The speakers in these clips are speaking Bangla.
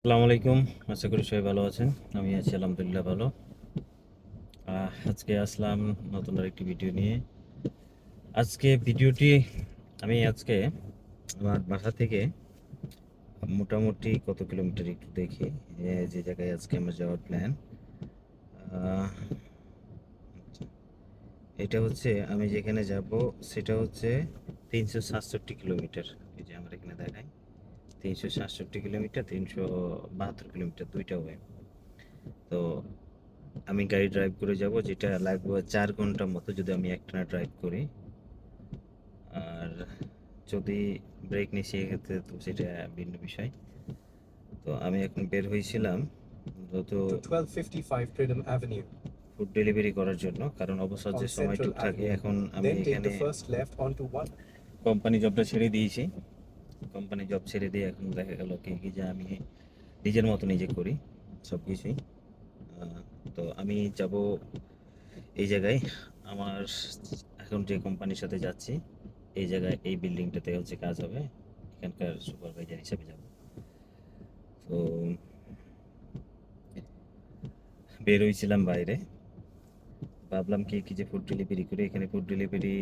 আসসালামু আলাইকুম। আশা করি সবাই ভালো আছেন। আমি আছি আলহামদুলিল্লাহ ভালো। আজকে আসলাম নতুন আরেকটি ভিডিও নিয়ে। আজকে ভিডিওটি আমি আমার বাসা থেকে মোটামুটি কত কিলোমিটার একটু দেখি। যে জায়গায় আজকে আমার যাওয়ার প্ল্যান, এটা হচ্ছে আমি যেখানে যাব সেটা হচ্ছে 367 কিলোমিটার। এই যে আমার এখানে দেখায় 367 কিলোমিটার, 372 কিলোমিটার, দুইটা ওয়ে। তো আমি গাড়ি ড্রাইভ করে যাব, যেটা লাগবে 4 ঘন্টার মতো যদি আমি একটানা ড্রাইভ করি। আর যদি ব্রেক নিই সেক্ষেত্রে তো সেটা ভিন্ন বিষয়। তো আমি এখন বের হয়েছিলাম মূলত to 1255 Pridham Avenue. Food delivery করার জন্য, কারণ অবসর On যে Central সময়টুক থাকে Avenue. এখন আমি Then take এখানে the first left onto 1. Company জবটা ছেড়ে দিয়েছি। কোম্পানি জব ছেড়ে দিয়ে এখন দেখা গেল কি যে আমি নিজের মতো নিজে করি সব কিছুই। তো আমি যাব এই জায়গায়, আমার এখন যে কোম্পানির সাথে যাচ্ছি এই জায়গায় এই বিল্ডিংটাতে হচ্ছে কাজ হবে, এখানকার সুপারভাইজার হিসেবে যাব। তো বের হয়েছিলাম বাইরে, ভাবলাম কি যে ফুড ডেলিভারি করি। এখানে ফুড ডেলিভারি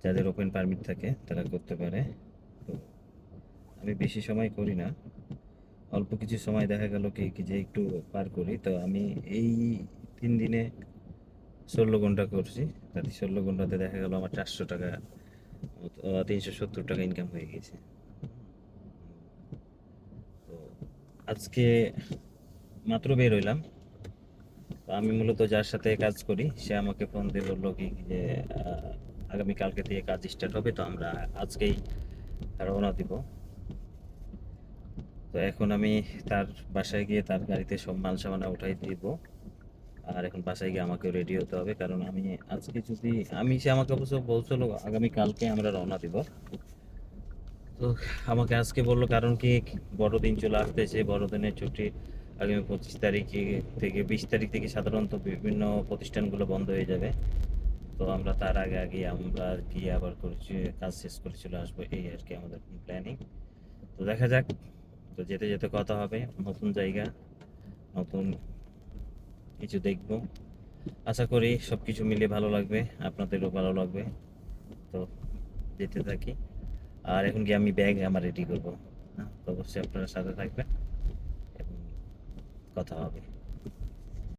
যাদের ওপেন পারমিট থাকে তারা করতে পারে। তো আমি বেশি সময় করি না, অল্প কিছু সময় দেখা গেল কি যে একটু পার করি। তো আমি এই 3 দিনে 16 ঘন্টা করছি। তাতে 16 ঘন্টাতে দেখা গেল আমার 400 টাকা, 370 টাকা ইনকাম হয়ে গেছে। তো আজকে মাত্র বের হইলাম। তো আমি মূলত যার সাথে কাজ করি সে আমাকে ফোন দিয়ে বললো কি যে আগামীকালকে থেকে কাজ স্টার্ট হবে, তো আমরা আজকেই রওনা দিব। তো এখন আমি তার বাসায় গিয়ে তার গাড়িতে সব মাল সামানা উঠাই দিব। আর এখন বাসায় গিয়ে আমাকে রেডি হতে হবে, কারণ আমি আজকে যদি সে আমাকে অবশ্য বলছিল আগামীকালকে আমরা রওনা দিব। তো আমাকে আজকে বললো, কারণ কি বড়দিন চলে আসতেছে, বড়দিনের ছুটি আগামী 25 তারিখে থেকে 20 তারিখ থেকে সাধারণত বিভিন্ন প্রতিষ্ঠানগুলো বন্ধ হয়ে যাবে। তো আমরা তার আগে আমরা গিয়ে আবার করেছি কাজ শেষ করে চলে আসবো, এই আর কি আমাদের প্ল্যানিং। তো দেখা যাক। তো যেতে যেতে কথা হবে, নতুন জায়গা, নতুন কিছু দেখবো। আশা করি সব কিছু মিলিয়ে ভালো লাগবে, আপনাদেরও ভালো লাগবে। তো যেতে থাকি। আর এখন গিয়ে আমি ব্যাগ আমার রেডি করবো। তো অবশ্যই আপনারা সাথে থাকবেন এবং কথা হবে।